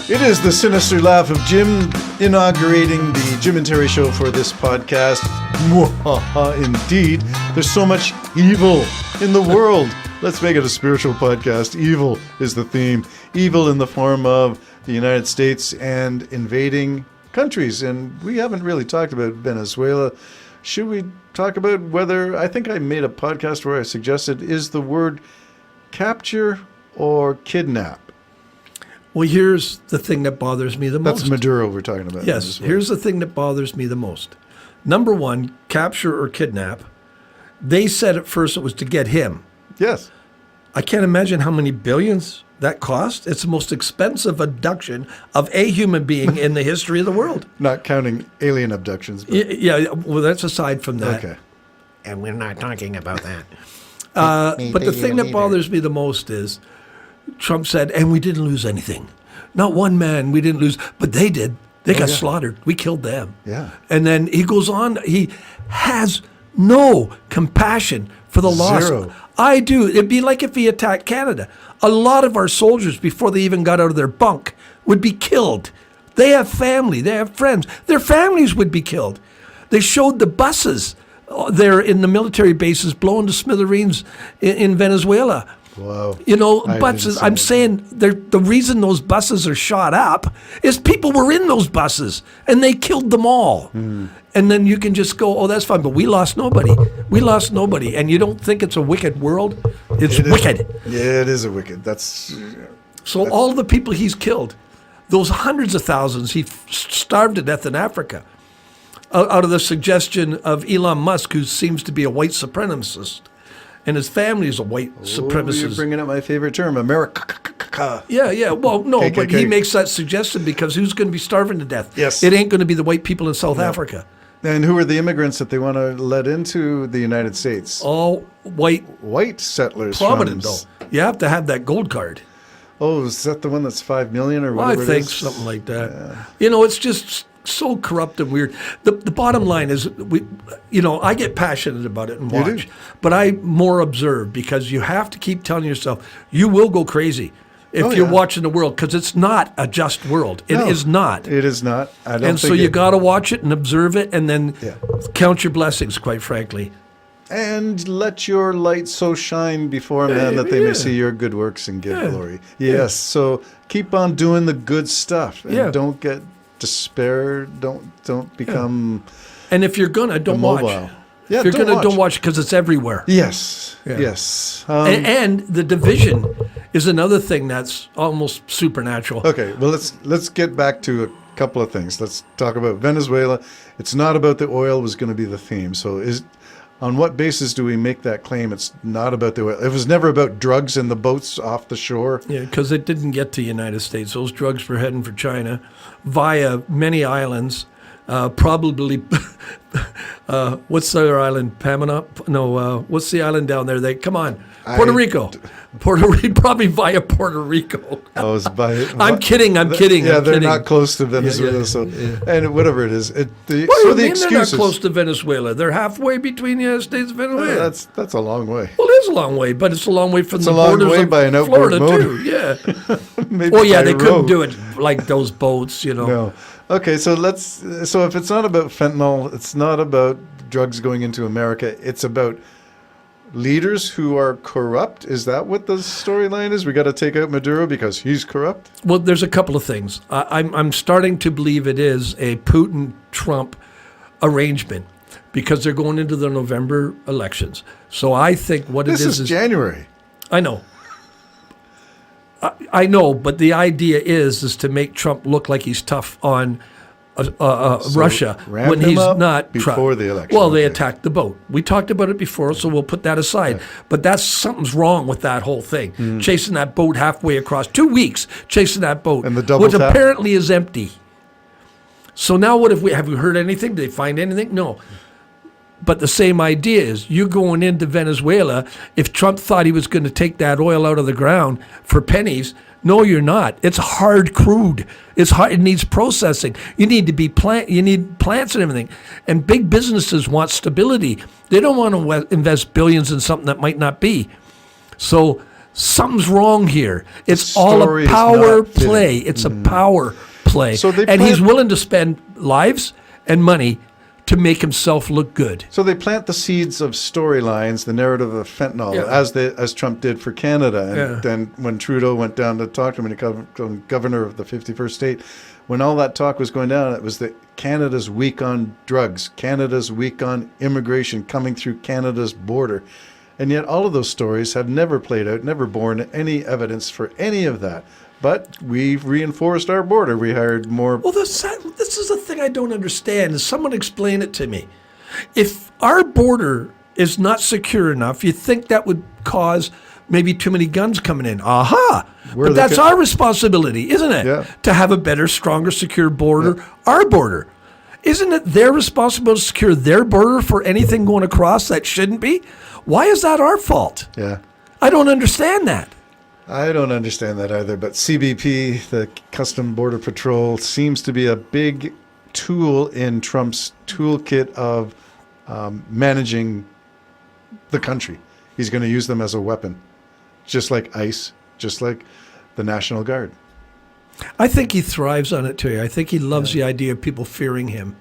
It is the sinister laugh of Jim inaugurating the Jim and Terry show for this podcast. Indeed, there's so much evil in the world. Let's make it a spiritual podcast. Evil is the theme. Evil in the form of the United States and invading countries. And we haven't really talked about Venezuela. Should we talk about whether, I think I made a podcast where I suggested, is the word capture or kidnap? Well, here's the thing that bothers me the most. That's Maduro we're talking about. Yes, here's the thing that bothers me the most. Number one, capture or kidnap. They said at first it was to get him. Yes. I can't imagine how many billions that cost. It's the most expensive abduction of a human being in the history of the world. Not counting alien abductions. But... Yeah, well, that's aside from that. Okay. And we're not talking about that. But the thing that bothers me the most is Trump said, and we didn't lose anything. Not one man we didn't lose, but they did. They got slaughtered. We killed them. Yeah. And then he goes on, he has no compassion for the loss. Zero. I do. It'd be like if he attacked Canada. A lot of our soldiers, before they even got out of their bunk, would be killed. They have family. They have friends. Their families would be killed. They showed the buses there in the military bases blown to smithereens in Venezuela. Wow. You know, buses. I'm saying the reason those buses are shot up is people were in those buses and they killed them all. And then you can just go, oh, that's fine, but we lost nobody. We lost nobody. And you don't think it's a wicked world? It's wicked. Yeah, it is a wicked. So all the people he's killed, those hundreds of thousands, he starved to death in Africa out of the suggestion of Elon Musk, who seems to be a white supremacist. And his family is a white supremacist. You're bringing up my favorite term, America. Yeah. Well, no, KKK. But he makes that suggestion because who's going to be starving to death? Yes. It ain't going to be the white people in South Africa. And who are the immigrants that they want to let into the United States? All white. White settlers. Prominent, though. You have to have that gold card. Oh, is that the one that's 5 million or whatever I think it is? something like that. Yeah. You know, it's just so corrupt and weird. The bottom line is, I get passionate about it and watch, but I more observe because you have to keep telling yourself you will go crazy if you're watching the world because it's not a just world. It is not. It is not. I don't. And so you got to watch it and observe it and then count your blessings. Quite frankly. And let your light so shine before men that they may see your good works and give glory. Yes. So keep on doing the good stuff and don't get despair. Don't become. And if you're gonna, don't immobile. watch. Yeah, if you're don't watch because it's everywhere. Yes. Yes. And the division is another thing that's almost supernatural. Okay. Well, let's get back to a couple of things. Let's talk about Venezuela. It's not about the oil was going to be the theme. So on what basis do we make that claim? It's not about the oil. It was never about drugs and the boats off the shore. Yeah, because it didn't get to the United States. Those drugs were heading for China via many islands. Probably, what's the other island? Panama? No, what's the island down there? Puerto Rico. Puerto Rico, probably via Puerto Rico. Oh, it's by. I'm kidding. Yeah, I'm they're kidding. not close to Venezuela, And whatever it is, What do you mean they're not close to Venezuela? They're halfway between the United States and Venezuela. That's a long way. Well, it is a long way, but it's a long way from the borders of by an outboard Florida motor. too. Yeah. Maybe They couldn't do it like those boats, No. Okay, so if it's not about fentanyl, it's not about drugs going into America, it's about leaders who are corrupt. Is that what the storyline is? We got to take out Maduro because he's corrupt? Well, there's a couple of things. I'm starting to believe it is a Putin-Trump arrangement because they're going into the November elections. So I think this is January. I know. I know, but the idea is to make Trump look like he's tough on Russia when he's not before the election. Well, they attacked the boat. We talked about it before, so we'll put that aside. Yeah. But something's wrong with that whole thing. Chasing that boat halfway across 2 weeks, chasing that boat, and the double which tap? Apparently is empty. So now what have we heard anything? Did they find anything? No. But the same idea is you're going into Venezuela. If Trump thought he was going to take that oil out of the ground for pennies, no, you're not. It's hard crude. It's hard. It needs processing. You need to be You need plants and everything. And big businesses want stability. They don't want to invest billions in something that might not be. So something's wrong here. It's The all a story is power not fitting. play. It's a power play. So they and he's plant- willing to spend lives and money to make himself look good. So they plant the seeds of storylines, the narrative of fentanyl, as Trump did for Canada. And then when Trudeau went down to talk to him, and he became governor of the 51st state, when all that talk was going down, it was that Canada's weak on drugs, Canada's weak on immigration coming through Canada's border. And yet all of those stories have never played out, never borne any evidence for any of that. But we've reinforced our border. We hired more. Well, this is the thing I don't understand. Someone explain it to me. If our border is not secure enough, you think that would cause maybe too many guns coming in. Aha! But that's our responsibility, isn't it? Yeah. To have a better, stronger, secure border, our border. Isn't it their responsibility to secure their border for anything going across that shouldn't be? Why is that our fault? Yeah. I don't understand that. I don't understand that either, but CBP, the Custom Border Patrol, seems to be a big tool in Trump's toolkit of managing the country. He's going to use them as a weapon, just like ICE, just like the National Guard. I think he thrives on it too. I think he loves the idea of people fearing him.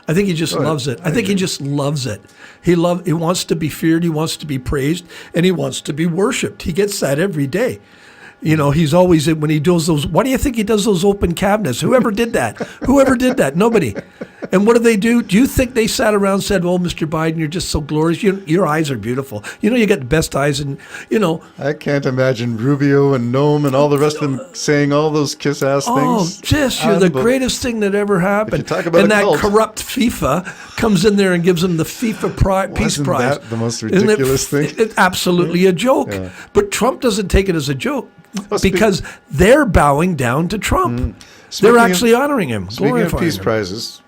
I think he just loves it. I think he just loves it. He wants to be feared, he wants to be praised, and he wants to be worshipped. He gets that every day. You know, he's always, when he does those, why do you think he does those open cabinets? Whoever did that? Whoever did that? Nobody. And what do they do? Do you think they sat around and said, "Oh, Mr. Biden, you're just so glorious. Your eyes are beautiful. You know, you got the best eyes." And, you know. I can't imagine Rubio and Nome and all the rest of them saying all those kiss-ass Oh, things. just you're the greatest thing that ever happened. If you talk about and a that cult. corrupt FIFA comes in there and gives him the FIFA Peace Wasn't Prize. that the most Isn't ridiculous thing? It's absolutely a joke. Yeah. But Trump doesn't take it as a joke Well, because they're bowing down to Trump. They're Speaking actually honoring him, Speaking of glorifying peace him. prizes,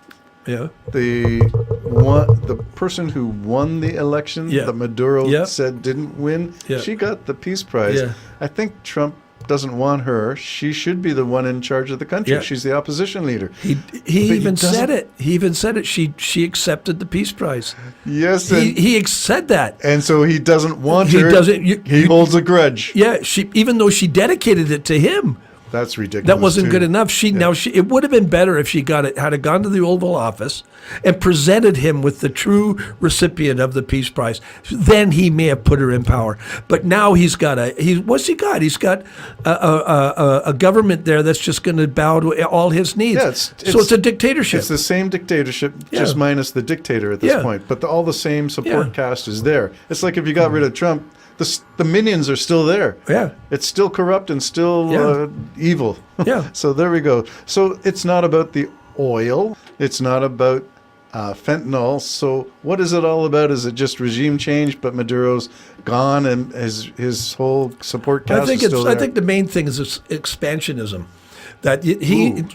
Yeah. the person who won the election that Maduro said didn't win, she got the peace prize. Yeah. I think Trump doesn't want her. She should be the one in charge of the country. Yeah. She's the opposition leader. He even said it. He even said it. She accepted the peace prize. Yes, He said that. and so he doesn't want He her. doesn't- He holds a grudge. Yeah, even though she dedicated it to him. That's ridiculous. That wasn't too. good enough. It would have been better if she had gone to the Oval Office and presented him with the true recipient of the Peace Prize. Then he may have put her in power. But now what's he got? He's got a government there that's just going to bow to all his needs. Yeah, so it's a dictatorship. It's the same dictatorship, just minus the dictator at this point. But all the same support cast is there. It's like if you got rid of Trump, the minions are still there. Yeah. It's still corrupt and still evil. Yeah. So there we go. So it's not about the oil. It's not about fentanyl. So what is it all about? Is it just regime change, but Maduro's gone and his whole support cast is still there? I think the main thing is expansionism. That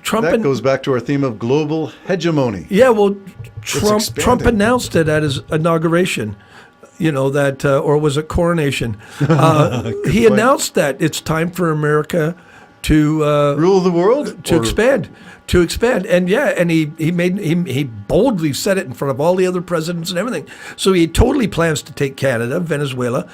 Trump that goes back to our theme of global hegemony. Yeah, well, expanding. Trump announced it at his inauguration. You know, that, or was it coronation? He announced that it's time for America to Rule the world? to expand, and he boldly said it in front of all the other presidents and everything. So he totally plans to take Canada, Venezuela,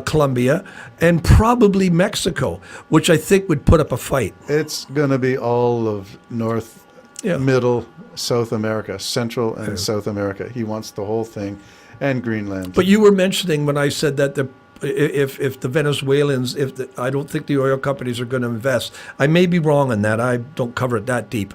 Colombia, and probably Mexico, which I think would put up a fight. It's going to be all of North, Middle, South America, Central and South America. He wants the whole thing, and Greenland. But you were mentioning when I said that if the Venezuelans, I don't think the oil companies are going to invest. I may be wrong on that. I don't cover it that deep.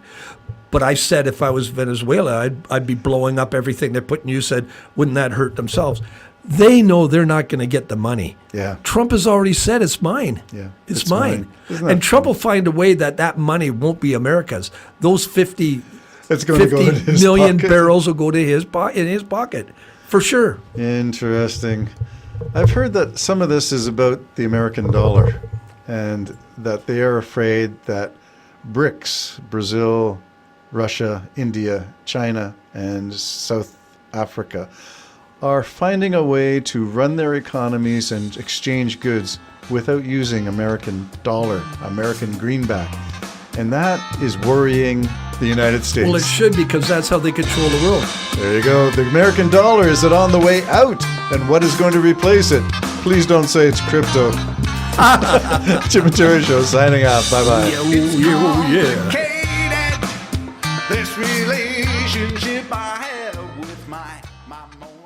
But I said if I was Venezuela, I'd be blowing up everything they're putting. You said, wouldn't that hurt themselves? They know they're not going to get the money. Yeah. Trump has already said it's mine. Yeah, It's it's mine. mine. Isn't that And Trump will find a way that money won't be America's. Those 50 It's going to go in his million pocket. barrels will go to his pocket, for sure. Interesting. I've heard that some of this is about the American dollar and that they are afraid that BRICS, Brazil, Russia, India, China, and South Africa, are finding a way to run their economies and exchange goods without using American dollar, American greenback. And that is worrying the United States. Well, it should, because that's how they control the world. There you go. The American dollar, is it on the way out? And what is going to replace it? Please don't say it's crypto. Jim and Terry Show signing out. Bye-bye. Yeah. This relationship I have with my moment.